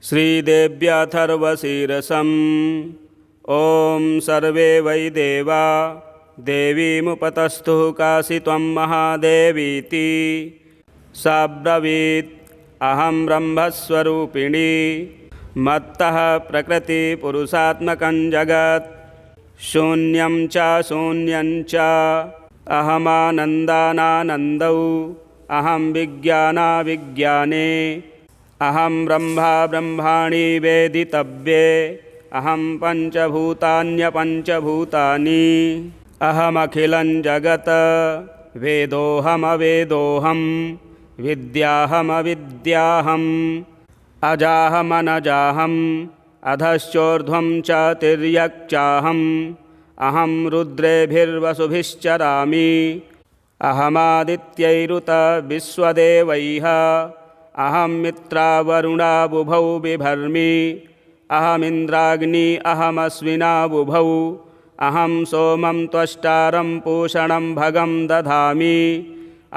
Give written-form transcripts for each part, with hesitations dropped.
श्रीदेव्याथर्वशीरसम् ॐ सर्वे वै देवा देवीमुपतस्थुः काशी त्वं महादेवीति सा ब्रवीत् अहं ब्रह्मस्वरूपिणी मत्तः प्रकृतिपुरुषात्मकं जगत् शून्यं च शून्यं च अहमानन्दानानन्दौ अहं विज्ञानाविज्ञाने अहं ब्रह्मा ब्रह्माणि वेदितव्ये अहं पञ्चभूतान्यपञ्चभूतानि अहमखिलं जगत् वेदोऽहमवेदोऽहं विद्याहमविद्याहम् अजाहमनजाहम् अधश्चोर्ध्वं च तिर्यक्चाहम् अहं रुद्रेभिर्वसुभिश्चरामि अहमादित्यैरुत विश्वदेवैः अहं मित्रावरुणाबुभौ बिभर्मि अहमिन्द्राग्नि अहमश्विनाबुभौ अहं सोमं त्वष्टारं पूषणं भगं दधामि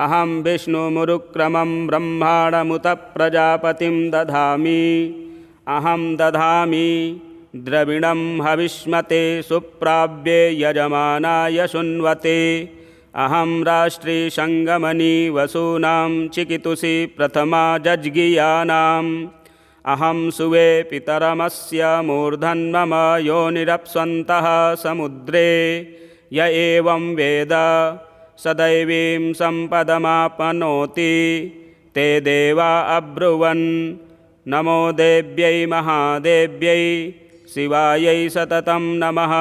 अहं विष्णुमुरुक्रमं ब्रह्माणमुत प्रजापतिं दधामि अहं दधामि द्रविणं हविष्मते सुप्राव्ये यजमानाय शृण्वते अहं राष्ट्रीसङ्गमनि वसूनां चिकितुषि प्रथमा जज्ञियानाम् अहं सुवे पितरमस्य मूर्धन्मम योनिरप्स्वन्तः समुद्रे य एवं वेद सदैवीं सम्पदमाप्नोति ते देवा अब्रुवन् नमो देव्यै महादेव्यै शिवायै सततं नमः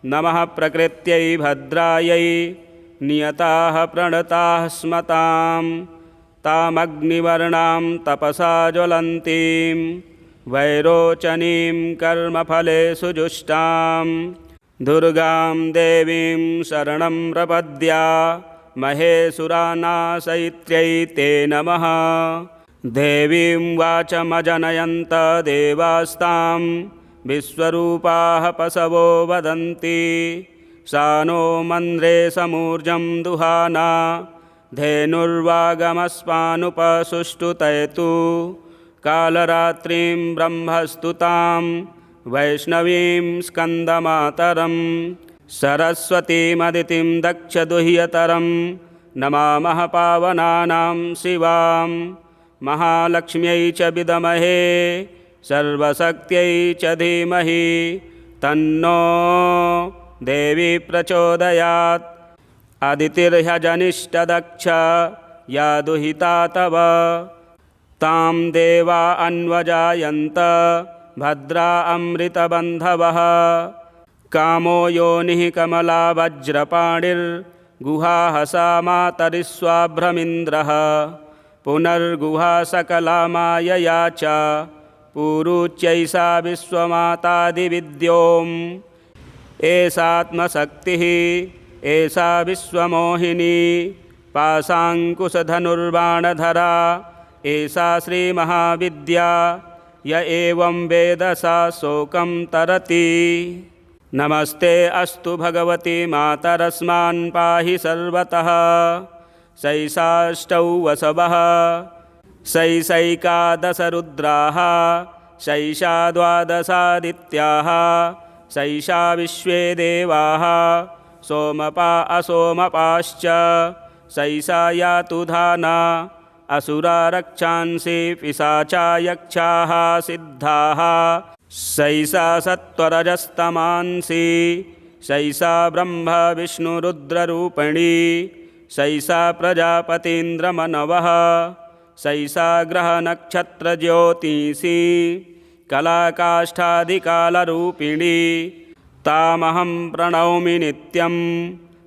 नमः प्रकृत्यै भद्रायै नियताः प्रणताः स्मताम् तामग्निवर्णां तपसा ज्वलन्तीं वैरोचनीं कर्मफले सुजुष्टां दुर्गां देवीं शरणं प्रपद्या महेसुरानाशयित्र्यै ते नमः देवीं वाचमजनयन्त देवास्तां विश्वरूपाः पशवो वदन्ति सा नो मन्द्रे समूर्जं दुहाना धेनुर्वागमस्मानुपसुष्टुतयतु कालरात्रिं ब्रह्मस्तुतां वैष्णवीं स्कन्दमातरं सरस्वतीमदितिं दक्षदुह्यतरं नमामः पावनानां शिवां महालक्ष्म्यै च विद्महे सर्वशक्त्यै च धीमहि तन्नो देवी प्रचोदयात् अदितिर्ह्यजनिष्टदक्ष या दुहिता तव तां देवा अन्वजायन्त भद्रा अमृतबन्धवः कामो योनिः कमला वज्रपाणिर्गुहाहसा मातरिस्वाभ्रमिन्द्रः पुनर्गुहा सकला मायया च पूरुच्यैषा विश्वमातादिविद्योम् एषात्मशक्तिः एषा विश्वमोहिनी पाशाङ्कुशधनुर्बाणधरा एषा श्रीमहाविद्या य एवं वेद सा शोकं तरति नमस्ते अस्तु भगवती मातरस्मान् पाहि सर्वतः शैषाष्टौ वसवः शैषैकादशरुद्राः शैषा द्वादशादित्याः शैषा विश्वे देवाः सोमपा असोमपाश्च शैषा यातु धाना असुरा रक्षांसि पिशाचा यक्षाः सिद्धाः शैषा सत्त्वरजस्तमांसि शैषा ब्रह्म विष्णुरुद्ररूपिणी शैषा प्रजापतीन्द्रमनवः शैषा ग्रहनक्षत्रज्योतिषी कलाकाष्ठादिकालरूपिणी तामहं प्रणौमि नित्यं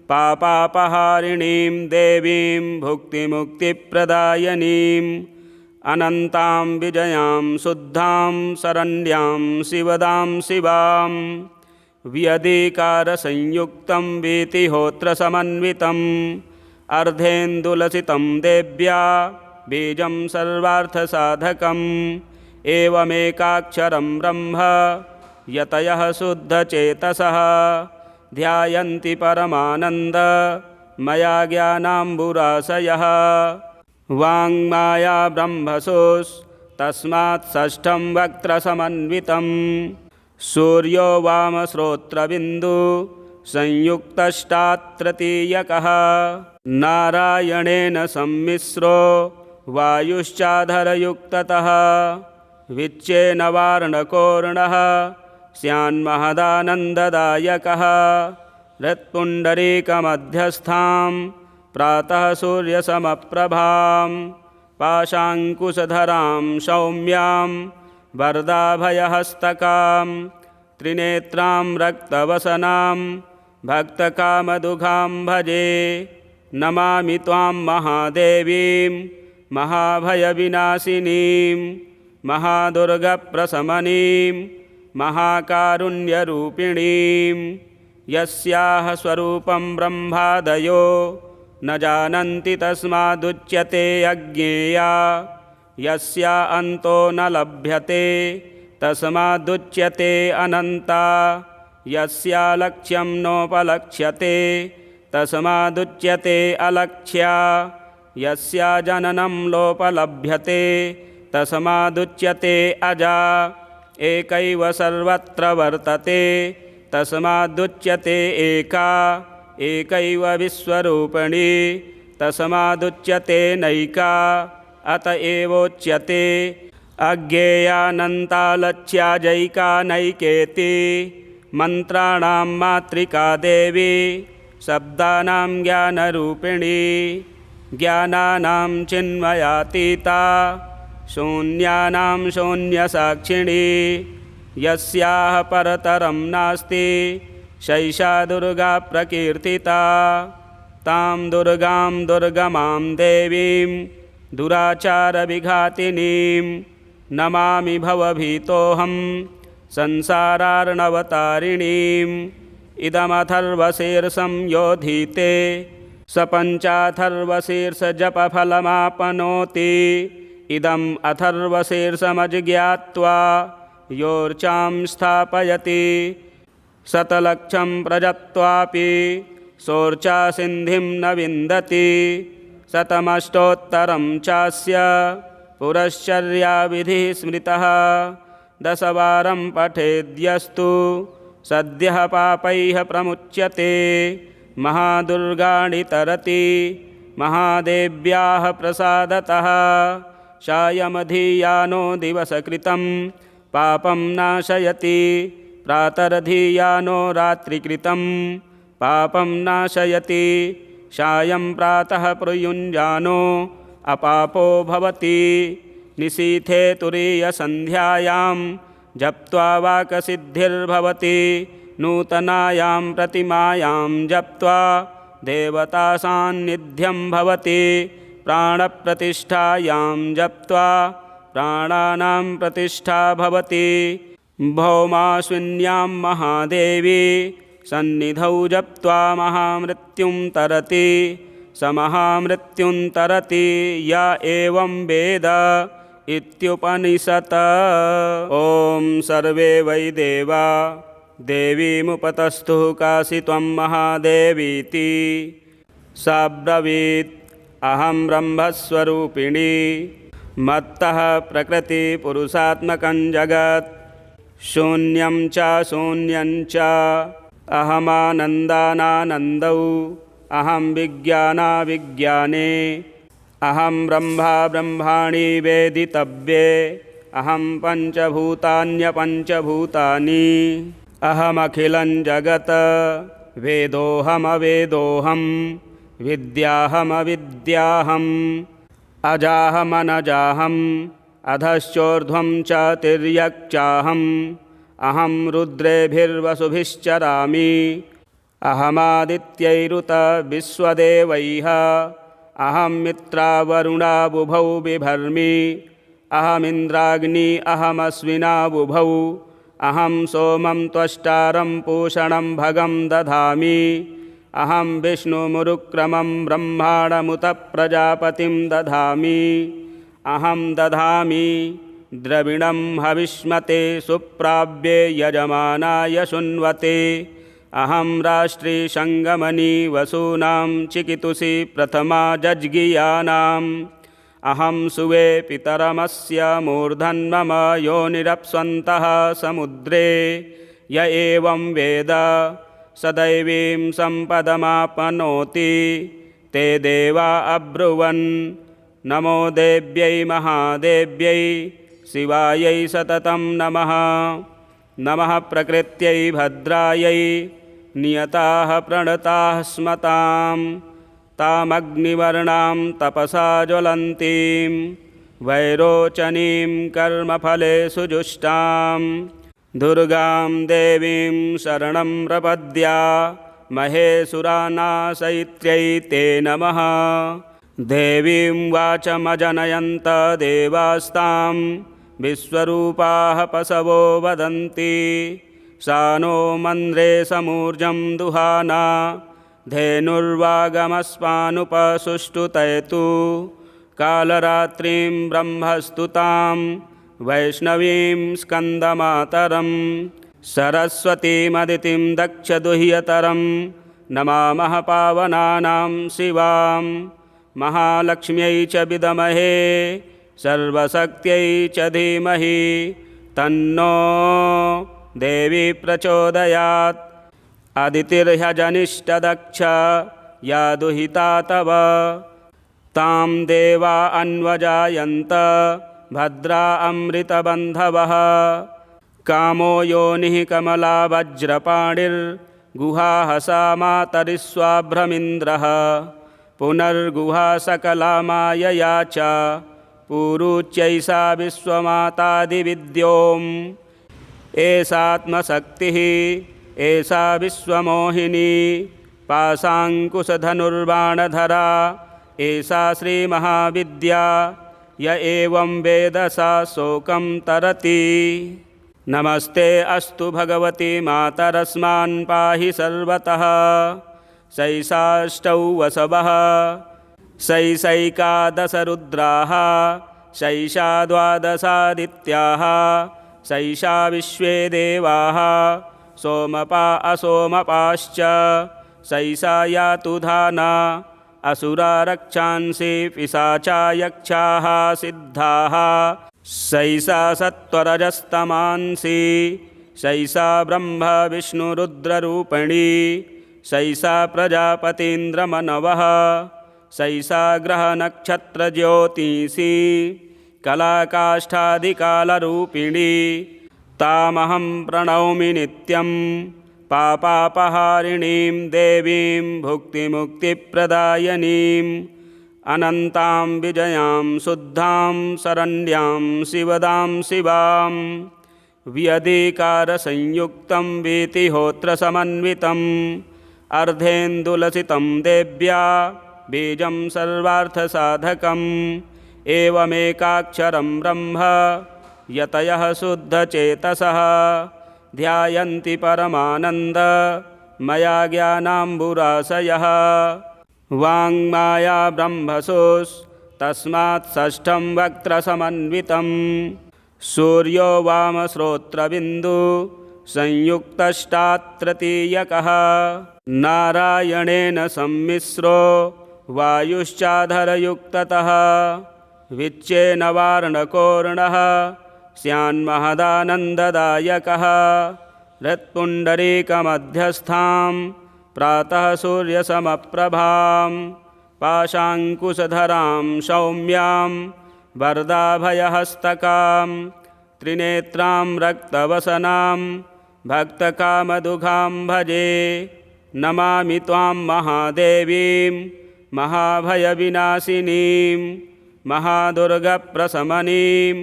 पापापहारिणीं देवीं भुक्तिमुक्तिप्रदायिनीं अनन्तां विजयां शुद्धां शरण्यां शिवदां शिवां व्यधिकारसंयुक्तं वीतिहोत्रसमन्वितम् अर्धेन्दुलसितं देव्या बीजं सर्वार्थसाधकम् एवमेकाक्षरं ब्रह्म यतयः शुद्धचेतसः ध्यायन्ति परमानन्द मया ज्ञानाम्बुराशयः वाङ्माया ब्रह्मसुस् तस्मात् षष्ठं वक्त्रसमन्वितं सूर्यो वामश्रोत्रबिन्दु संयुक्तष्टात् तृतीयकः नारायणेन सम्मिश्रो वायुश्चाधरयुक्ततः विच्चेन वार्णकोर्णः स्यान्महदानन्ददायकः हृत्पुण्डरीकमध्यस्थां प्रातः सूर्यसमप्रभां पाशाङ्कुशधरां सौम्यां वरदाभयहस्तकां त्रिनेत्रां रक्तवसनां भक्तकामदुघां भजे नमामि त्वां महादेवीं महाभयविनाशिनीं महादुर्गप्रशमनीं महाकारुण्यरूपिणीं यस्याः स्वरूपं ब्रह्मादयो न जानन्ति तस्मादुच्यते अज्ञेया यस्या अन्तो न लभ्यते तस्मादुच्यते अनन्ता यस्या लक्ष्यं नोपलक्ष्यते तस्मादुच्यते अलक्ष्या यस्या जननं लोपलभ्यते तस्मादुच्यते अजा एकैव सर्वत्र वर्तते तस्मादुच्यते एका एकैव विश्वरूपिणी तस्मादुच्यते नैका अत एवोच्यते अज्ञेयानन्तालक्ष्या जैका नैकेति मन्त्राणां मातृका देवी शब्दानां ज्ञानरूपिणी ज्ञानानां चिन्मयातीता शून्यानां शून्यसाक्षिणी यस्याः परतरं नास्ति सैषा दुर्गा प्रकीर्तिता तां दुर्गां दुर्गमां देवीं दुराचारविघातिनीं नमामि भवभीतोऽहं संसारार्णवतारिणीम् इदमथर्वशीर्षं योधीते स पञ्चाथर्वशीर्षजपफलमाप्नोति इदम् अथर्वशीर्षमज्ञात्वा योर्चां स्थापयति शतलक्षं प्रजत्वापि सोर्चासिन्धिं न विन्दति शतमष्टोत्तरं चास्य पुरश्चर्याविधिः स्मृतः दशवारं पठेद्यस्तु सद्यः पापैः प्रमुच्यते महादुर्गाणि तरति महादेव्याः प्रसादतः सायमधीयानो दिवसकृतं पापं नाशयति प्रातरधीयानो रात्रिकृतं पापं नाशयति सायं प्रातः प्रयुञ्जानो अपापो भवति निशीथे तुरीयसन्ध्यायां जप्त्वा वाक्सिद्धिर्भवति नूतनायां प्रतिमायां जप्त्वा देवतासान्निध्यं भवति प्राणप्रतिष्ठायां जप्त्वा प्राणानां प्रतिष्ठा भवति भौमाश्विन्यां महादेवी सन्निधौ जप्त्वा महामृत्युं तरति स महामृत्युं तरति य एवं वेद इत्युपनिषत्। ॐ सर्वे वै देवा देवीमुपतस्थुः काशी त्वं महादेवीति सा ब्रवीत् अहं ब्रह्मस्वरूपिणी मत्तः प्रकृतिपुरुषात्मकं जगत् शून्यं च शून्यं च अहमानन्दानानन्दौ अहं विज्ञानाविज्ञाने अहं ब्रह्मा ब्रह्माणि वेदितव्ये अहं पञ्चभूतान्यपञ्चभूतानि अहमखिलं जगत् वेदोऽहमवेदोऽहं विद्याहमविद्याहम् अजाहमनजाहम् अधश्चोर्ध्वं च तिर्यक्चाहम् अहं रुद्रेभिर्वसुभिश्चरामि अहमादित्यैरुत विश्वदेवैः अहं मित्रावरुणा बुभौ बिभर्मि अहमिन्द्राग्नि अहमश्विना बुभौ अहं सोमं त्वष्टारं पूषणं भगं दधामि अहं विष्णुमुरुक्रमं ब्रह्माणमुत प्रजापतिं दधामि अहं दधामि द्रविणं हविष्मते सुप्राव्ये यजमानाय शुण्वते अहं राष्ट्रीसङ्गमनि वसूनां चिकितुषि प्रथमा जज्ञियानाम् अहं सुवे पितरमस्य मूर्धन्मम योनिरप्स्वन्तः समुद्रे य एवं वेद स दैवीं सम्पदमाप्नोति। ते देवा अब्रुवन् नमो देव्यै महादेव्यै शिवायै सततं नमः। नमः प्रकृत्यै भद्रायै नियताः प्रणताः स्मतां तामग्निवर्णां तपसा ज्वलन्तीं वैरोचनीं कर्मफले सुजुष्टां दुर्गां देवीं शरणं प्रपद्या महेसुरानाशयित्र्यै ते नमः। देवीं वाचमजनयन्त देवास्तां विश्वरूपाः पशवो वदन्ति। सा नो मन्द्रे समूर्जं दुहाना धेनुर्वागमस्मानुपसुष्टुतयतु। कालरात्रिं ब्रह्मस्तुतां वैष्णवीं स्कन्दमातरं सरस्वतीमदितिं दक्षदुह्यतरं नमामः पावनानां शिवां। महालक्ष्म्यै च विद्महे सर्वशक्त्यै च धीमहि तन्नो देवी प्रचोदयात्। अदितिर्ह्यजनिष्टदक्ष या दुहिता तव तां देवा अन्वजायन्त भद्रा अमृतबन्धवः। कामो योनिः कमला वज्रपाणिर्गुहाः सा मातरिस्वाभ्रमिन्द्रः। पुनर्गुहा सकला मायया च पूरुच्यैषा विश्वमातादिविद्योम्। एषात्मशक्तिः एषा विश्वमोहिनी पाशाङ्कुशधनुर्बाणधरा एषा श्रीमहाविद्या य एवं वेद सा शोकं तरति। नमस्ते अस्तु भगवती मातरस्मान् पाहि सर्वतः। शैषाष्टौ वसवः शैषैकादशरुद्राः शैषा द्वादशादित्याः शैषा विश्वे देवाः सोमपा असोमपाश्च शैषा यातु धाना असुरा रक्षांसि पिशाचा यक्षाः सिद्धाः शैषा सत्त्वरजस्तमांसि शैषा ब्रह्म विष्णुरुद्ररूपिणी शैषा प्रजापतीन्द्रमनवः शैषा ग्रहनक्षत्रज्योतिषी कलाकाष्ठादिकालरूपिणी तामहं प्रणौमि नित्यं पापापहारिणीं देवीं भुक्तिमुक्तिप्रदायिनीम् अनन्तां विजयां शुद्धां शरण्यां शिवदां शिवां व्यधिकारसंयुक्तं वीतिहोत्रसमन्वितम् अर्धेन्दुलसितं देव्या बीजं सर्वार्थसाधकम् एवमेकाक्षरं ब्रह्म यतयः शुद्धचेतसः ध्यायन्ति परमानन्दमया ज्ञानाम्बुराशयः। वाङ्माया ब्रह्मसुस्तस्मात् षष्ठं वक्त्रसमन्वितं सूर्यो वामश्रोत्रबिन्दु संयुक्तष्टात्तृतीयकः नारायणेन सम्मिश्रो वायुश्चाधरयुक्ततः विच्चेन वार्णकोर्णः स्यान्महदानन्ददायकः हृत्पुण्डरीकमध्यस्थां प्रातः सूर्यसमप्रभां पाशाङ्कुशधरां सौम्यां वरदाभयहस्तकां त्रिनेत्रां रक्तवसनां भक्तकामदुघां भजे। नमामि त्वां महादेवीं महाभयविनाशिनीं महादुर्गप्रशमनीं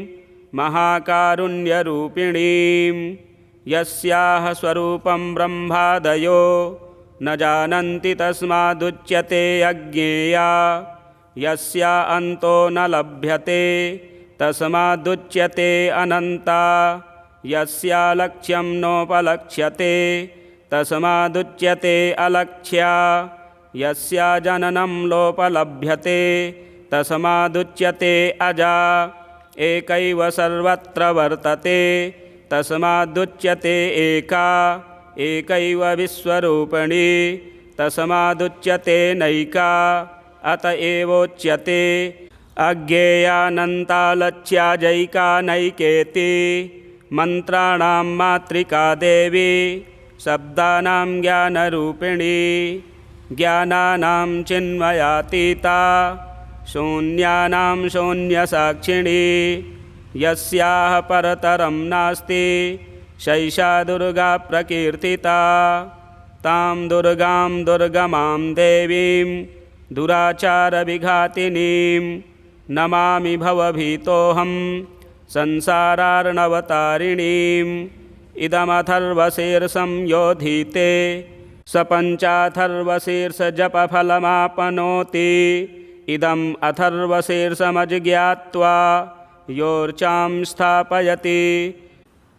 महाकारुण्यरूपिणीं यस्याः स्वरूपं ब्रह्मादयो न जानन्ति तस्मादुच्यते अज्ञेया यस्या अन्तो न लभ्यते तस्मादुच्यते अनन्ता यस्या लक्ष्यं नोपलक्ष्यते तस्मादुच्यते अलक्ष्या यस्या जननं लोपलभ्यते तस्मादुच्यते अजा एकैव सर्वत्र वर्तते तस्मादुच्यते एका एकैव विश्वरूपिणी तस्मादुच्यते नैका अत एवोच्यते अज्ञेयानन्तालक्ष्याजैका नैकेति मन्त्राणां मातृका देवी शब्दानां ज्ञानरूपिणी ज्ञानानां चिन्मयातीता शून्यानां शून्यसाक्षिणी यस्याः परतरं नास्ति सैषा दुर्गा प्रकीर्तिता। तां दुर्गां दुर्गमां देवीं दुराचारविघातिनीं नमामि भवभीतोऽहं संसारार्णवतारिणीम्। इदमथर्वशीर्षं योधीते स पञ्चाथर्वशीर्षजपफलमाप्नोति। इदम् अथर्वशीर्षमज्ञात्वा योर्चां स्थापयति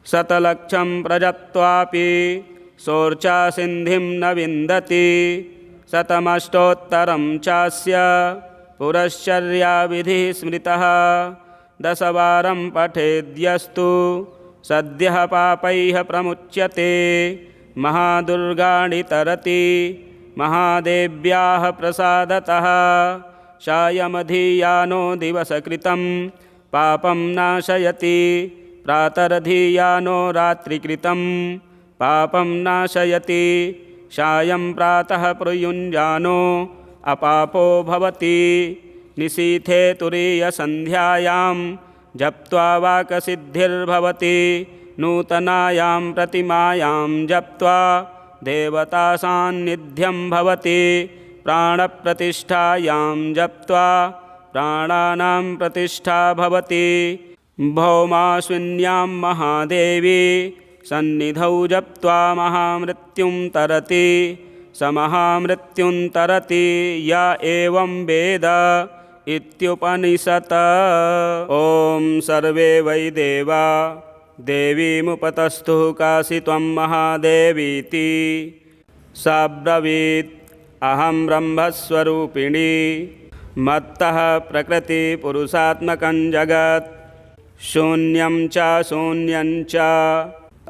शतलक्षं प्रजत्वापि सोर्चासिन्धिं न विन्दति। शतमष्टोत्तरं चास्य पुरश्चर्याविधिः स्मृतः दशवारं पठेद्यस्तु सद्यः पापैः प्रमुच्यते। महादुर्गाणि तरति महादेव्याः प्रसादतः सायमधीयानो दिवसकृतं पापं नाशयति प्रातरधीयानो रात्रिकृतं पापं नाशयति। सायं प्रातः प्रयुञ्जानो अपापो भवति। निशीथे तुरीयसन्ध्यायां जप्त्वा वाक्सिद्धिर्भवति। नूतनायां प्रतिमायां जप्त्वा देवतासान्निध्यं भवति। प्राणप्रतिष्ठायां जप्त्वा प्राणानां प्रतिष्ठा भवति। भौमाश्विन्यां महादेवी सन्निधौ जप्त्वा महामृत्युं तरति। स महामृत्युं तरति य एवं वेद इत्युपनिषत्। ॐ सर्वे वै देवा देवीमुपतस्थुः काशी त्वं महादेवीति। सा ब्रवीत् अहं ब्रह्मस्वरूपिणी मत्तः प्रकृतिपुरुषात्मकं जगत् शून्यं च शून्यं च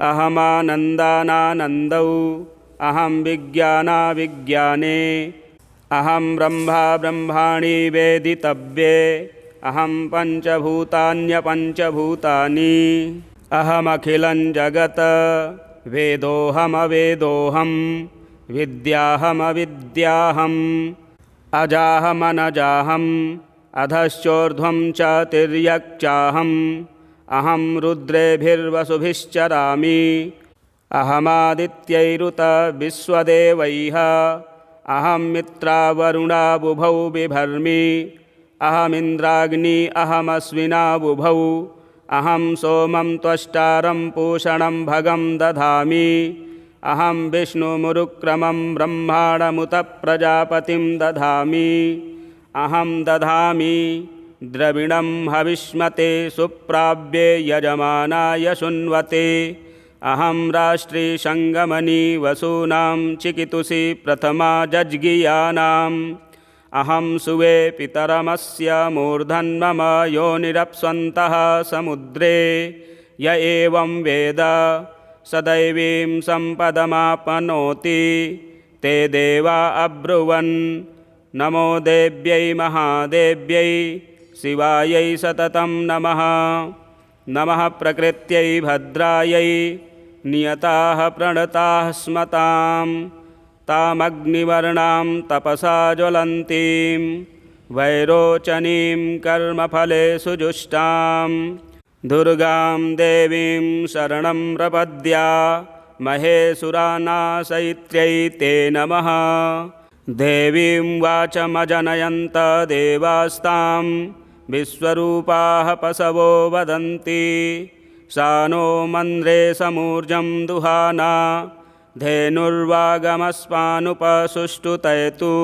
अहमानन्दानानन्दौ अहं विज्ञानाविज्ञाने अहं ब्रह्मा ब्रह्माणि वेदितव्ये अहं पञ्चभूतान्यपञ्चभूतानि अहमखिलं जगत् वेदोऽहमवेदोऽहं विद्याहमविद्याहम् अजाहमनजाहम् अधश्चोर्ध्वं च तिर्यक्चाहम् अहं रुद्रेभिर्वसुभिश्चरामि अहमादित्यैरुत विश्वदेवैः अहं मित्रावरुणाबुभौ बिभर्मि अहमिन्द्राग्नि अहमश्विनाबुभौ अहं सोमं त्वष्टारं पूषणं भगं दधामि अहं विष्णुमुरुक्रमं ब्रह्माणमुत प्रजापतिं दधामि अहं दधामि द्रविणं हविष्मते सुप्राव्ये यजमानाय शुण्वते अहं राष्ट्रीसङ्गमनि वसूनां चिकितुषि प्रथमा जज्ञियानाम् अहं सुवे पितरमस्य मूर्धन्मम योनिरप्स्वन्तः समुद्रे य एवं वेद सदैवीं सम्पदमाप्नोति। ते देवा अब्रुवन् नमो देव्यै महादेव्यै शिवायै सततं नमः। नमः प्रकृत्यै भद्रायै नियताः प्रणताः स्मताम् तामग्निवर्णां तपसा ज्वलन्तीं वैरोचनीं कर्मफलेषु जुष्टां दुर्गां देवीं शरणं प्रपद्या महेशुरानाशयित्र्यै ते नमः। देवीं वाचमजनयन्त देवास्तां विश्वरूपाः पशवो वदन्ति सा नो मन्द्रे समूर्जं दुहाना धेनुर्वागमस्मानुपसुष्टुतयतु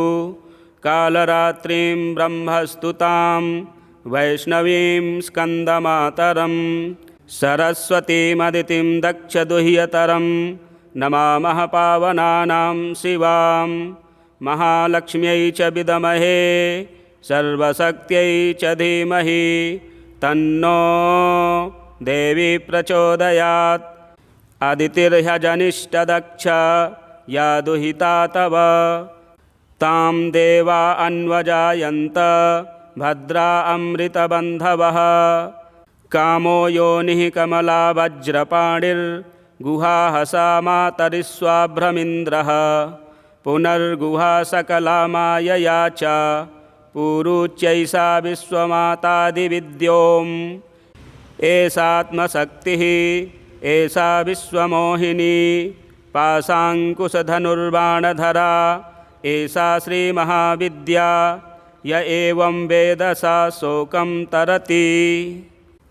कालरात्रिं ब्रह्मस्तुतां वैष्णवीं स्कन्दमातरं सरस्वतीमदितिं दक्षदुह्यतरं नमामः पावनानां शिवां महालक्ष्म्यै च विद्महे सर्वशक्त्यै च धीमहि तन्नो देवी प्रचोदयात्। अदितिर्ह्यजनिष्ठदक्ष या दुहिता तव तां देवा अन्वजायन्त भद्रा अमृतबन्धवः कामो योनिः कमला वज्रपाणिर्गुहाहसा मातरिस्वाभ्रमिन्द्रः पुनर्गुहा सकला मायया च पूरुच्यैषा विश्वमातादिविद्योम् एषात्मशक्तिः एषा विश्वमोहिनी पाशाङ्कुशधनुर्बाणधरा एषा श्रीमहाविद्या य एवं वेद सा शोकं तरति।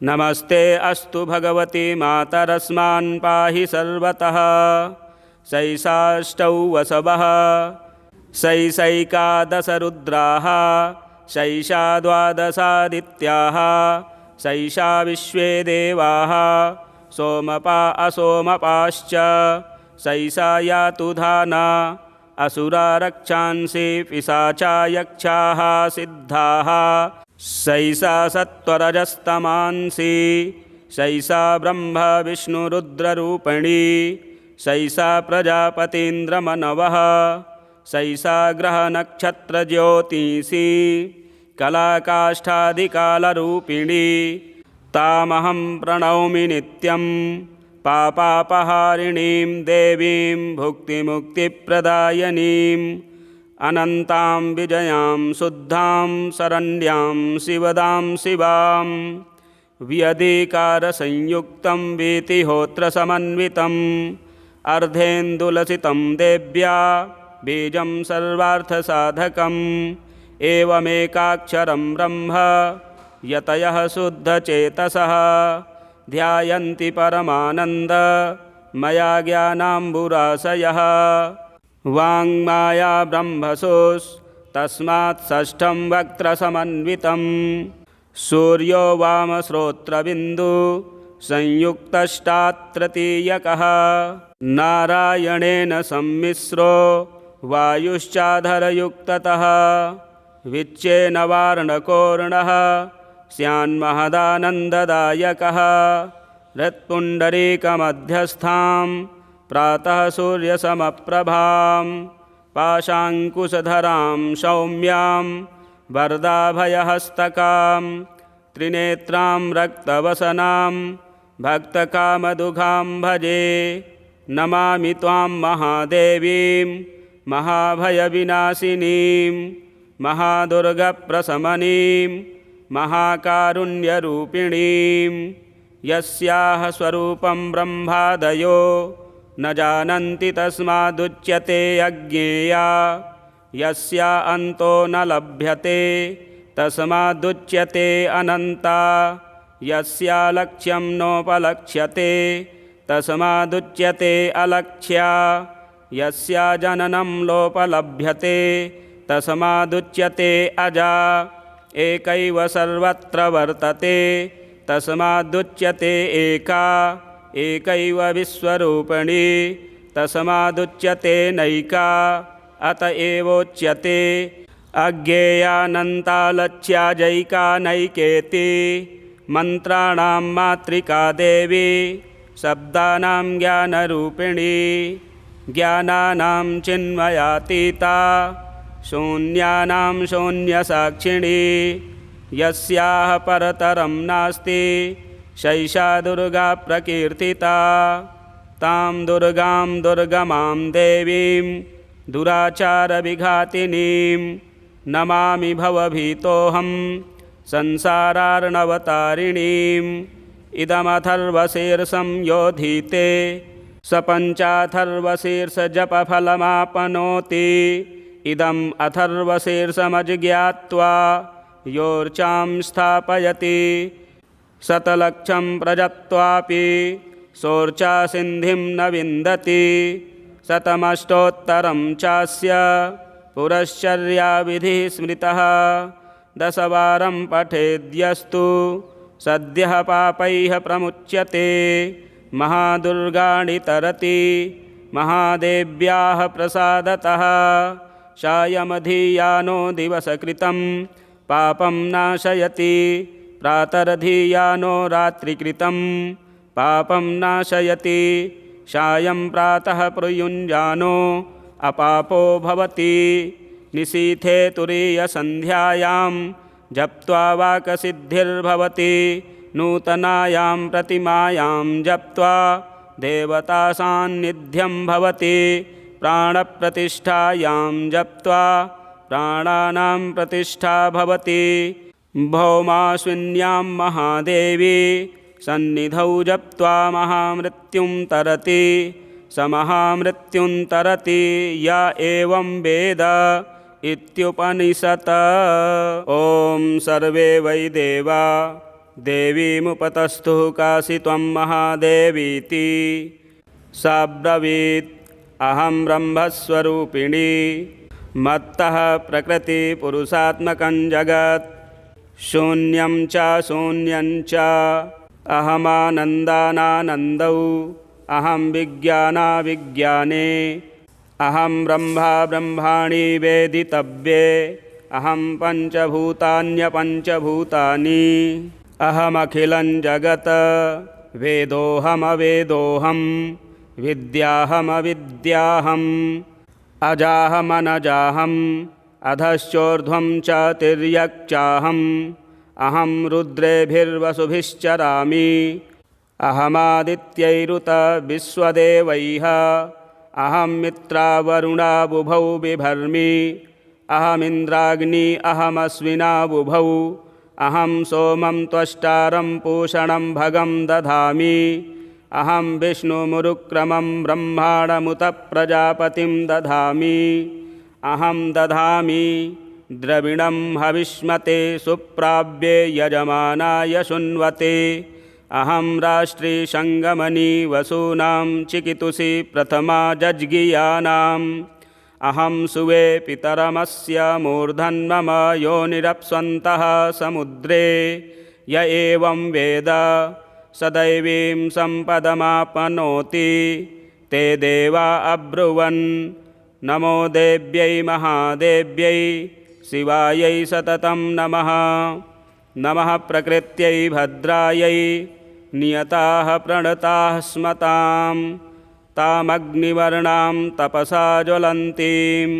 नमस्ते अस्तु भगवती मातरस्मान् पाहि सर्वतः शैषाष्टौ वसवः शैषैकादशरुद्राः शैषा द्वादशादित्याः शैषा विश्वे देवाः सोमपा असोमपाश्च शैषा यातु धाना असुरा रक्षांसि पिशाचा यक्षाः सिद्धाः शैषा सत्त्वरजस्तमांसि शैषा ब्रह्म विष्णुरुद्ररूपिणी शैषा प्रजापतीन्द्रमनवः शैषा ग्रहनक्षत्रज्योतिषी कलाकाष्ठादिकालरूपिणी तामहं प्रणौमि नित्यं पापापहारिणीं देवीं भुक्तिमुक्तिप्रदायिनीम् अनन्तां विजयां शुद्धां शरण्यां शिवदां शिवां व्यधिकारसंयुक्तं वीतिहोत्रसमन्वितम् अर्धेन्दुलसितं देव्या बीजं सर्वार्थसाधकम् एवमेकाक्षरं ब्रह्म यतयः शुद्धचेतसः ध्यायन्ति परमानन्दमया ज्ञानाम्बुराशयः वाङ्माया ब्रह्मसोस्तस्मात् षष्ठं वक्त्रसमन्वितं सूर्यो वामश्रोत्रबिन्दु संयुक्तष्टात्तृतीयकः नारायणेन सम्मिश्रो वायुश्चाधरयुक्ततः विच्चेन वार्णकोर्णः स्यान्महदानन्ददायकः हृत्पुण्डरीकमध्यस्थां प्रातः सूर्यसमप्रभां पाशाङ्कुशधरां सौम्यां वरदाभयहस्तकां त्रिनेत्रां रक्तवसनां भक्तकामदुघां भजे नमामि त्वां महादेवीं महाभयविनाशिनीं महादुर्गप्रशमनीं महाकारुण्यरूपिणीं यस्याः स्वरूपं ब्रह्मादयो न जानन्ति तस्मादुच्यते अज्ञेया यस्या अन्तो न लभ्यते तस्मादुच्यते अनन्ता यस्या लक्ष्यं नोपलक्ष्यते तस्मादुच्यते अलक्ष्या यस्या जननं लोपलभ्यते तस्मादुच्यते अजा एकैव सर्वत्र वर्तते तस्मादुच्यते एका एकैव विश्वरूपिणी तस्मादुच्यते नैका अत एवोच्यते अज्ञेयानन्तालक्ष्या जैका नैकेति मन्त्राणां मातृका देवी शब्दानां ज्ञानरूपिणी ज्ञानानां चिन्मयातीता शून्यानां शून्यसाक्षिणी यस्याः परतरं नास्ति शैषा दुर्गा प्रकीर्तिता तां दुर्गां दुर्गमां देवीं दुराचारविघातिनीं नमामि भवभीतोऽहं संसारार्णवतारिणीम् इदमथर्वशीर्षं योधीते स पञ्चाथर्वशीर्षजपफलमाप्नोति इदम् अथर्वशीर्षमज्ञात्वा योर्चां स्थापयति शतलक्षं प्रजत्वापि सोर्चासिन्धिं न विन्दति शतमष्टोत्तरं चास्य पुरश्चर्याविधिः स्मृतः दशवारं पठेद्यस्तु सद्यः पापैः प्रमुच्यते महादुर्गाणि तरति महादेव्याः प्रसादतः सायमधीयानो दिवसकृतं पापं नाशयति प्रातरधीयानो रात्रिकृतं पापं नाशयति सायं प्रातः प्रयुञ्जानो अपापो भवति निशीथे तुरीयसन्ध्यायां जप्त्वा वाक्सिद्धिर्भवति नूतनायां प्रतिमायां जप्त्वा देवतासान्निध्यं भवति प्राणप्रतिष्ठायां जप्त्वा प्राणानां प्रतिष्ठा भवति भौमास्विन्यां महादेवी सन्निधौ जप्त्वा महामृत्युं तरति स महामृत्युं तरति य एवं वेद इत्युपनिषत्। ॐ सर्वे वै देवा देवीमुपतस्थुः काशी त्वं महादेवीति सा ब्रवीत् अहं ब्रह्मस्वरूपिणी मत्तः प्रकृतिपुरुषात्मकं जगत् शून्यं च शून्यं च अहमानन्दानानन्दौ अहं विज्ञानाविज्ञाने अहं ब्रह्मा ब्रह्माणि वेदितव्ये अहं पञ्चभूतान्यपञ्चभूतानि अहमखिलं जगत् वेदोऽहमवेदोऽहं विद्याहमविद्याहम् अजाहमनजाहम् अधश्चोर्ध्वं च तिर्यक्चाहम् अहं रुद्रेभिर्वसुभिश्चरामि अहमादित्यैरुत विश्वदेवैः अहं मित्रावरुणाबुभौ बिभर्मि अहमिन्द्राग्नि अहमश्विनाबुभौ अहं सोमं त्वष्टारं पूषणं भगं दधामि अहं विष्णुमुरुक्रमं ब्रह्माणमुत प्रजापतिं दधामि अहं दधामि द्रविणं हविष्मते सुप्राव्ये यजमानाय शृण्वते अहं राष्ट्रीसङ्गमनि वसूनां चिकितुषि प्रथमा जज्ञियानाम् अहं सुवे पितरमस्य मूर्धन्मम योनिरप्स्वन्तः समुद्रे य एवं वेद सदैवीं सम्पदमाप्नोति ते देवा अब्रुवन् नमो देव्यै महादेव्यै शिवायै सततं नमः नमः प्रकृत्यै भद्रायै नियताः प्रणताः स्मतां तामग्निवर्णां तपसा ज्वलन्तीं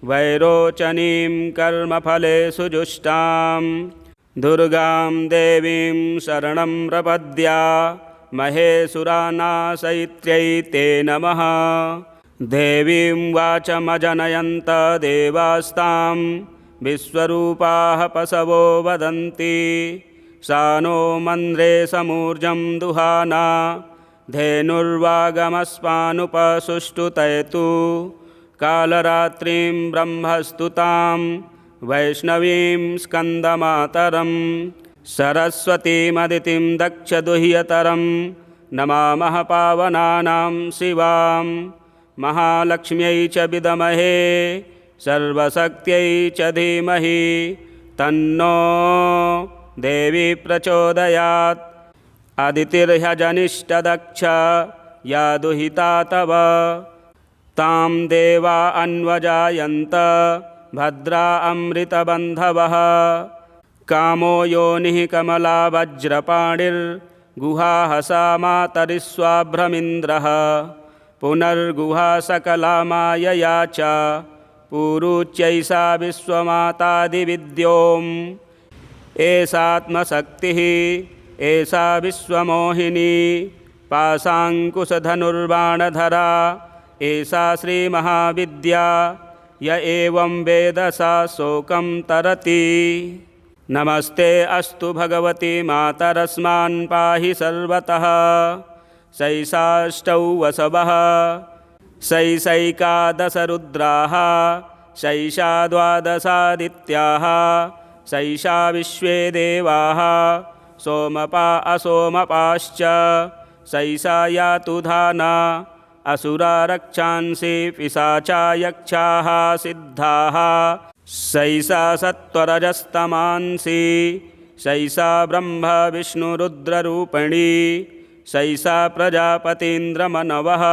वैरोचनीं कर्मफलेषु जुष्टां दुर्गां देवीं शरणं प्रपद्या महेसुरानाशयित्र्यै ते नमः देवीं वाचमजनयन्त देवास्तां विश्वरूपाः पशवो वदन्ति सा नो मन्द्रे समूर्जं दुहाना धेनुर्वागमस्मानुपसुष्टुतयतु कालरात्रिं ब्रह्मस्तुतां वैष्णवीं स्कन्दमातरं सरस्वतीमदितिं दक्षदुह्यतरं नमामः पावनानां शिवां महालक्ष्म्यै च विद्महे सर्वशक्त्यै च धीमहि तन्नो देवी प्रचोदयात् अदितिर्ह्यजनिष्ठदक्ष या दुहिता तव तां देवा अन्वजायन्त भद्रा अमृतबन्धवः कामो योनिः कमला वज्रपाणिर्गुहाहसा मातरिस्वाभ्रमिन्द्रः पुनर्गुहा सकला मायया च पूरुच्यैषा विश्वमातादिविद्योम् एषात्मशक्तिः एषा विश्वमोहिनी पाशाङ्कुशधनुर्बाणधरा एषा श्रीमहाविद्या य एवं वेद सा शोकं तरति नमस्ते अस्तु भगवती मातरस्मान् पाहि सर्वतः शैषाष्टौ वसवः शैषैकादशरुद्राः शैषा द्वादशादित्याः शैषा विश्वे देवाः सोमपा असोमपाश्च शैषा यातु धाना असुरा रक्षांसि पिशाचा यक्षाः सिद्धाः शैषा सत्त्वरजस्तमांसि शैषा ब्रह्म विष्णुरुद्ररूपिणी शैषा प्रजापतीन्द्रमनवः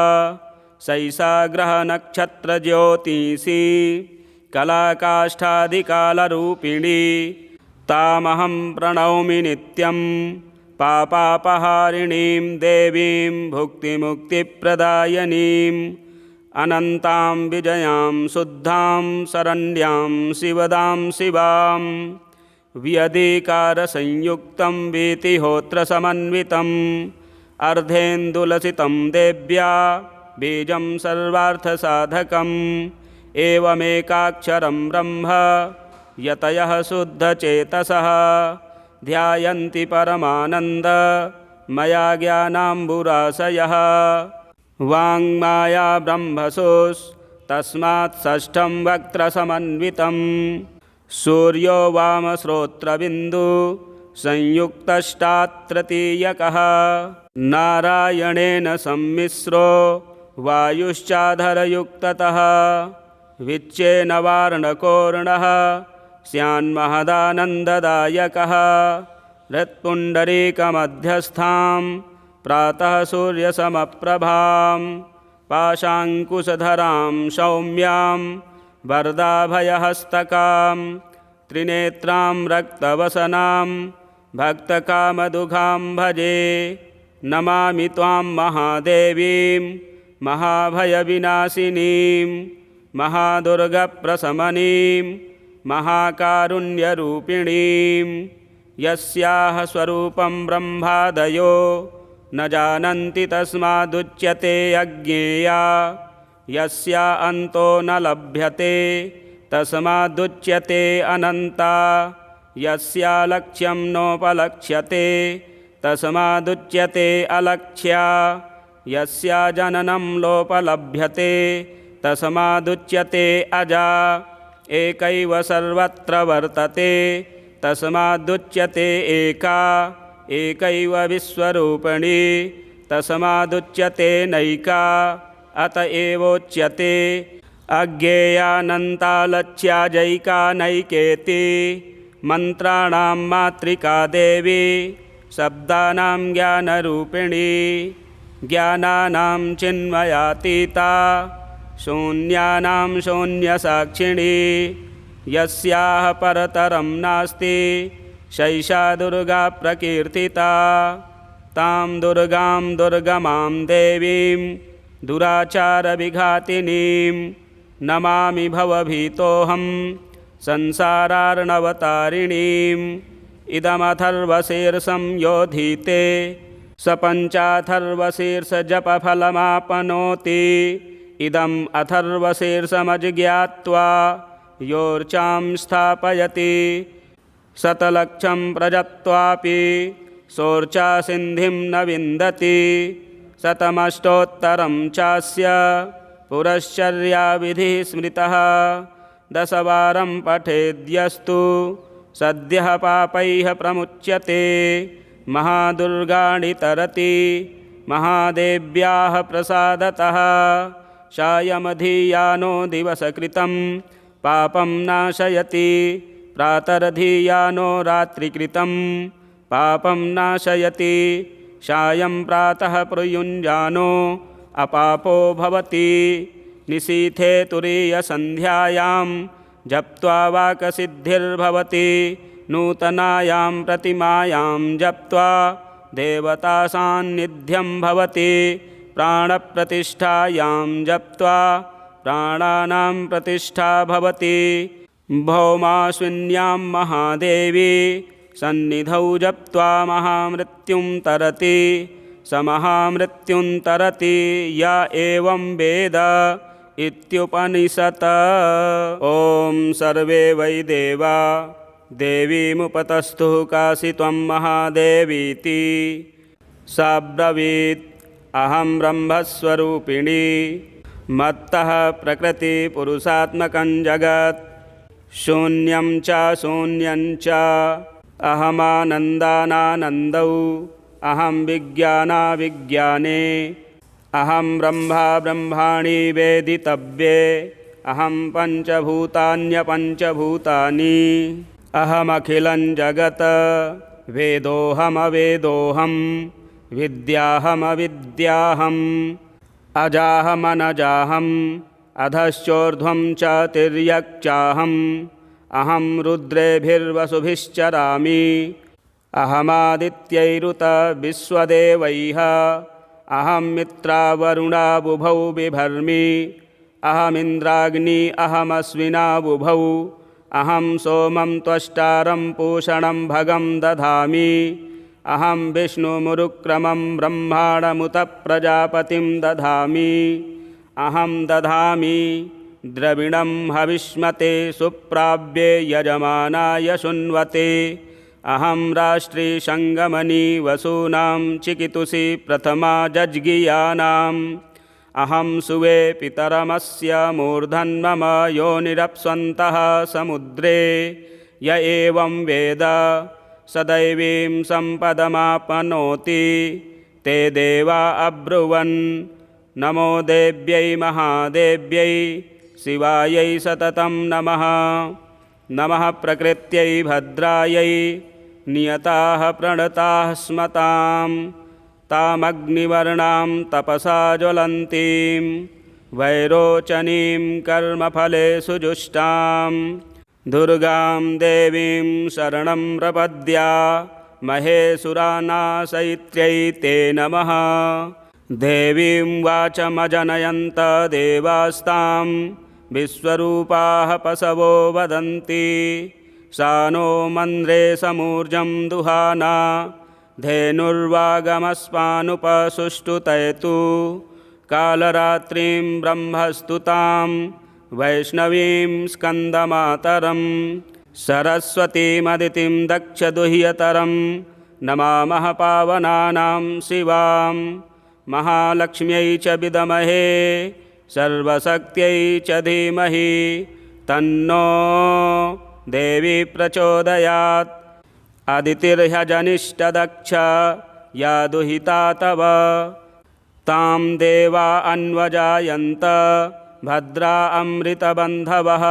शैषा ग्रहनक्षत्रज्योतिषी कलाकाष्ठादिकालरूपिणी तामहं प्रणौमि नित्यं पापापहारिणीं देवीं भुक्तिमुक्तिप्रदायिनीम् अनन्तां विजयां शुद्धां शरण्यां शिवदां शिवां व्यधिकारसंयुक्तं वीतिहोत्रसमन्वितम् अर्धेन्दुलसितं देव्या बीजं सर्वार्थसाधकम् एवमेकाक्षरं ब्रह्म यतयः शुद्धचेतसः ध्यायन्ति परमानन्द मया ज्ञानाम्बुराशयः वाङ्माया ब्रह्मसोस्तस्मात् षष्ठं वक्त्रसमन्वितं सूर्यो वामश्रोत्रबिन्दु संयुक्तष्टात्तृतीयकः नारायणेन सम्मिश्रो वायुश्चाधरयुक्ततः विच्चेन वार्णकोर्णः स्यान्महदानन्ददायकः हृत्पुण्डरीकमध्यस्थां प्रातः सूर्यसमप्रभां पाशाङ्कुशधरां सौम्यां वरदाभयहस्तकां त्रिनेत्रां रक्तवसनां भक्तकामदुघां भजे नमामि त्वां महादेवीं महाभयविनाशिनीं महादुर्गप्रशमनीं महाकारुण्यरूपिणीं यस्याः स्वरूपं ब्रह्मादयो न जानन्ति तस्मादुच्यते अज्ञेया यस्या अन्तो न लभ्यते तस्मादुच्यते अनन्ता यस्या लक्ष्यं नोपलक्ष्यते तस्मादुच्यते अलक्ष्या यस्या जननं लोपलभ्यते तस्मादुच्यते अजा एकैव सर्वत्र वर्तते तस्मादुच्यते एका एकैव विश्वरूपिणी तस्मादुच्यते नैका अत एवोच्यते अज्ञेयानन्तालक्ष्याजैका नैकेति मन्त्राणां मातृका देवी शब्दानां ज्ञानरूपिणी ज्ञानानां चिन्मयातीता शून्यानां शून्यसाक्षिणी यस्याः परतरं नास्ति सैषा दुर्गा प्रकीर्तिता तां दुर्गां दुर्गमां देवीं दुराचारविघातिनीं नमामि भवभीतोऽहं संसारार्णवतारिणीम् इदमथर्वशीर्षं योधीते स पञ्चाथर्वशीर्षजपफलमाप्नोति इदम् अथर्वशीर्षमज्ञात्वा योर्चां स्थापयति शतलक्षं प्रजत्वापि सोर्चासिन्धिं न विन्दति शतमष्टोत्तरं चास्य पुरश्चर्याविधिः स्मृतः दशवारं पठेद्यस्तु सद्यः पापैः प्रमुच्यते महादुर्गाणि तरति महादेव्याः प्रसादतः सायमधियानो दिवसकृतं पापं नाशयति प्रातरधियानो रात्रिकृतं पापं नाशयति सायं प्रातः प्रयुञ्जानो अपापो भवति निशीथे तुरीयसन्ध्यायां जप्त्वा वाक्सिद्धिर्भवति नूतनायां प्रतिमायां जप्त्वा देवतासान्निध्यं भवति प्राणप्रतिष्ठायां जप्त्वा प्राणानां प्रतिष्ठा भवति भौमाश्विन्यां महादेवी सन्निधौ जप्त्वा महामृत्युं तरति स महामृत्युं तरति य एवं वेद इत्युपनिषत्। ॐ सर्वे वै देवा देवीमुपतस्थुः काशी त्वं महादेवीति सा ब्रवीत् अहं ब्रह्मस्वरूपिणी मत्तः प्रकृतिपुरुषात्मकं जगत् शून्यं च शून्यं च अहमानन्दानानन्दौ अहं विज्ञानाविज्ञाने अहं ब्रह्मा ब्रह्माणि वेदितव्ये अहं पञ्चभूतान्यपञ्चभूतानि अहमखिलं जगत् वेदोऽहमवेदोऽहं विद्याहमविद्याहम् अजाहमनजाहम् अधश्चोर्ध्वं च तिर्यक्चाहम् अहं रुद्रेभिर्वसुभिश्चरामि अहमादित्यैरुत विश्वदेवैः अहं मित्रावरुणाबुभौ बिभर्मि अहमिन्द्राग्नि अहमश्विनाबुभौ अहं सोमं त्वष्टारं पूषणं भगं दधामि। अहं विष्णुमुरुक्रमं ब्रह्माणमुत प्रजापतिं दधामि। अहं दधामि द्रविणं हविष्मते सुप्राव्ये यजमानाय शृण्वते। अहं राष्ट्रीशङ्गमनी वसूनां चिकितुषी प्रथमा जज्ञियानाम्। अहं सुवे पितरमस्य मूर्धन्मम योनिरप्स्वन्तः समुद्रे। य एवं वेद सदैवीं सम्पदमाप्नोति। ते देवा अब्रुवन् नमो देव्यै महादेव्यै शिवायै सततं नमः। नमः प्रकृत्यै भद्रायै नियताः प्रणताः स्मतां। तामग्निवर्णां तपसा ज्वलन्तीं वैरोचनीं कर्मफले सुजुष्टां दुर्गां देवीं शरणं प्रपद्या महेसुरानाशयित्र्यै ते नमः। देवीं वाचमजनयन्त देवास्तां विश्वरूपाः पशवो वदन्ति। सा नो मन्द्रे समूर्जं दुहाना धेनुर्वागमस्मानुपसुष्टुतयतु। कालरात्रिं ब्रह्मस्तुतां वैष्णवीं स्कन्दमातरं। सरस्वतीमदितिं दक्षदुह्यतरं नमामः पावनानां शिवां। महालक्ष्म्यै च विद्महे सर्वशक्त्यै च धीमहि तन्नो देवी प्रचोदयात्। अदितिर्ह्यजनिष्ठदक्ष या दुहिता तव तां देवा अन्वजायन्त भद्रा अमृतबन्धवः।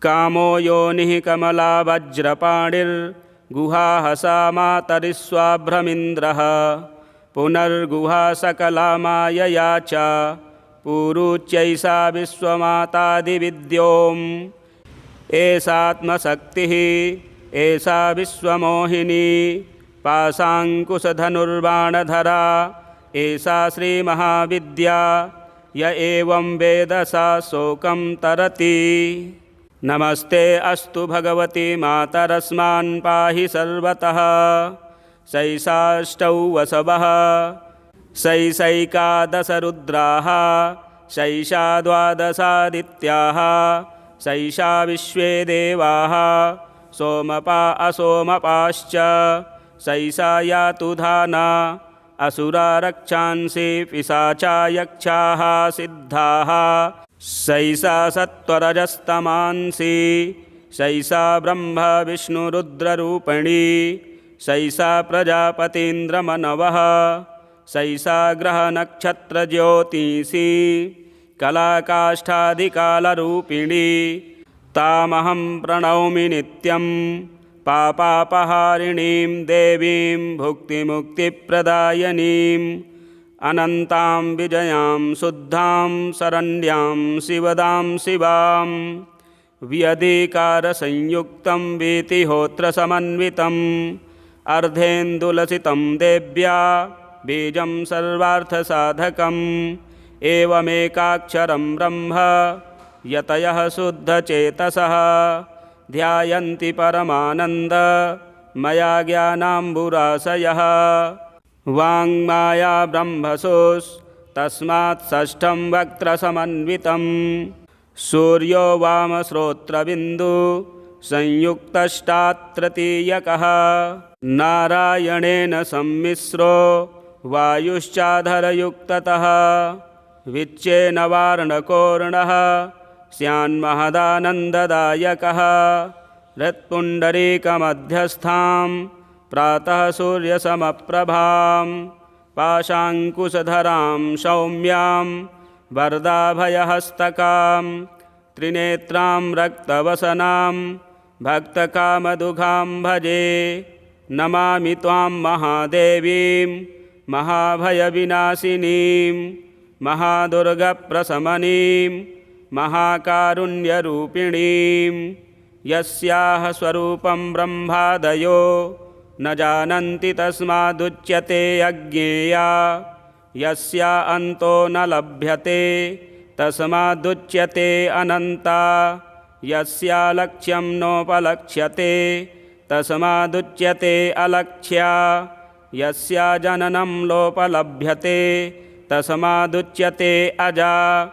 कामो योनिः कमला वज्रपाणिर्गुहा सा मातरिस्वाभ्रमिन्द्रः। पुनर्गुहा सकला मायया च पूरुच्यैषा विश्वमातादिविद्योम्। एषात्मशक्तिः एषा विश्वमोहिनी पाशाङ्कुशधनुर्बाणधरा। एषा श्रीमहाविद्या य एवं वेद सा शोकं तरति। नमस्ते अस्तु भगवती मातरस्मान् पाहि सर्वतः। शैषाष्टौ वसवः शैषैकादशरुद्राः शैषा द्वादशादित्याः शैषा विश्वे देवाः सोमपा असोमपाश्च। शैषा यातु धाना असुरा रक्षांसि पिशाचा यक्षाः सिद्धाः। शैषा सत्त्वरजस्तमांसि शैषा ब्रह्म विष्णुरुद्ररूपिणी। शैषा प्रजापतीन्द्रमनवः शैषा ग्रहनक्षत्रज्योतिषी कलाकाष्ठादिकालरूपिणी। तामहं प्रणौमि नित्यं पापापहारिणीं देवीं भुक्तिमुक्तिप्रदायिनीम्। अनन्तां विजयां शुद्धां शरण्यां शिवदां शिवां। व्यधिकारसंयुक्तं वीतिहोत्रसमन्वितम् अर्धेन्दुलसितं देव्या बीजं सर्वार्थसाधकम्। एवमेकाक्षरं ब्रह्म यतयः शुद्धचेतसः ध्यायन्ति परमानन्द मया ज्ञानाम्बुराशयः। वाङ्माया ब्रह्मसोस्तस्मात् षष्ठं वक्त्रसमन्वितं। सूर्यो वामश्रोत्रबिन्दु संयुक्तष्टात्तृतीयकः। नारायणेन सम्मिश्रो वायुश्चाधरयुक्ततः। विच्चेन वार्णकोर्णः स्यान्महदानन्ददायकः। हृत्पुण्डरीकमध्यस्थां प्रातः सूर्यसमप्रभां। पाशाङ्कुशधरां सौम्यां वरदाभयहस्तकां। त्रिनेत्रां रक्तवसनां भक्तकामदुघां भजे। नमामि त्वां महादेवीं महाभयविनाशिनीं महादुर्गप्रशमनीं महाकारुण्यरूपिणीं। यस्याः स्वरूपं ब्रह्मादयो न जानन्ति तस्मादुच्यते अज्ञेया। यस्या अन्तो न लभ्यते तस्मादुच्यते अनन्ता। यस्यालक्ष्यं नोपलक्ष्यते तस्मादुच्यते अलक्ष्या। यस्या जननं लोपलभ्यते तस्मादुच्यते अजा।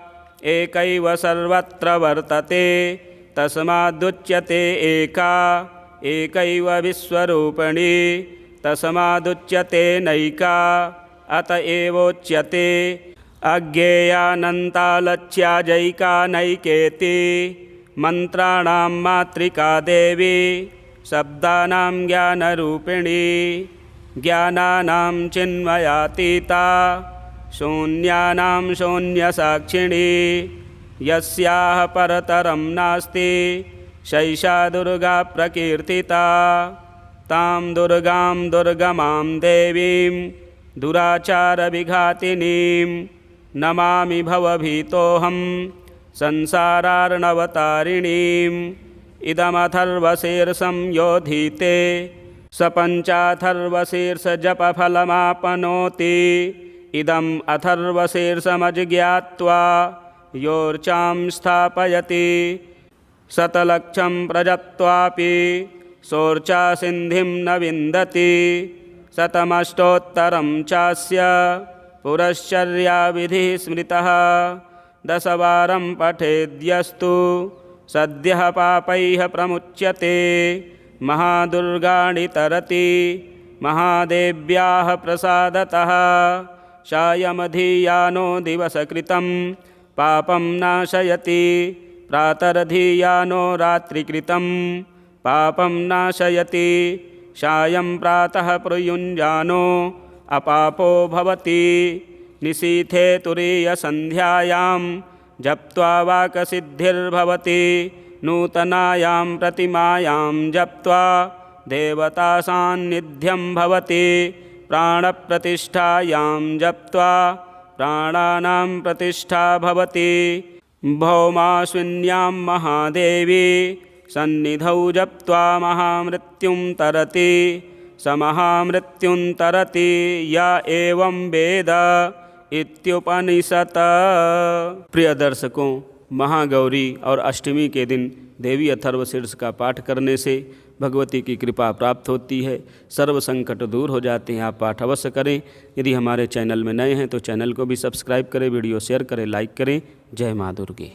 एकैव सर्वत्र वर्तते तस्मादुच्यते एका। एकैव विश्वरूपिणी तस्मादुच्यते नैका। अत एवोच्यते अज्ञेयानन्तालक्ष्याजैका नैकेति। मन्त्राणां मातृका देवी शब्दानां ज्ञानरूपिणी। ज्ञानानां चिन्मयातीता शून्यानां शून्यसाक्षिणी। यस्याः परतरं नास्ति सैषा दुर्गा प्रकीर्तिता। तां दुर्गां दुर्गमां देवीं दुराचारविघातिनीं नमामि भवभीतोऽहं संसारार्णवतारिणीम्। इदमथर्वशीर्षं योधीते स पञ्चाथर्वशीर्षजपफलमाप्नोति। इदम् अथर्वशीर्षमज्ञात्वा योर्चां स्थापयति शतलक्षं प्रजत्वापि सोर्चासिन्धिं न विन्दति। शतमष्टोत्तरं चास्य पुरश्चर्याविधिः स्मृतः। 10 वारं पठेद्यस्तु सद्यः पापैः प्रमुच्यते। महादुर्गाणि तरति महादेव्याः प्रसादतः। सायमधियानो दिवसकृतं पापं नाशयति। प्रातरधियानो रात्रिकृतं पापं नाशयति। सायं प्रातः प्रयुञ्जानो अपापो भवति। निशीथे तुरीयसन्ध्यायां जप्त्वा वाक्सिद्धिर्भवति। नूतनायां प्रतिमायां जप्त्वा देवतासान्निध्यं भवति। प्राणप्रतिष्ठायां जप्त्वा प्राणानां प्रतिष्ठा भवति। भौमाश्विन्यां महादेवी सन्निधौ जप्त्वा महामृत्युं तरति। स महामृत्युं तरति य एवं वेद इत्युपनिषत्। प्रिय दर्शकों, महागौरी और अष्टमी के दिन देवी अथर्वशीर्ष का पाठ करने से भगवती की कृपा प्राप्त होती है, सर्व संकट दूर हो जाते हैं। आप पाठ अवश्य करें। यदि हमारे चैनल में नए हैं तो चैनल को भी सब्सक्राइब करें, वीडियो शेयर करें, लाइक करें। जय माँ दुर्गे।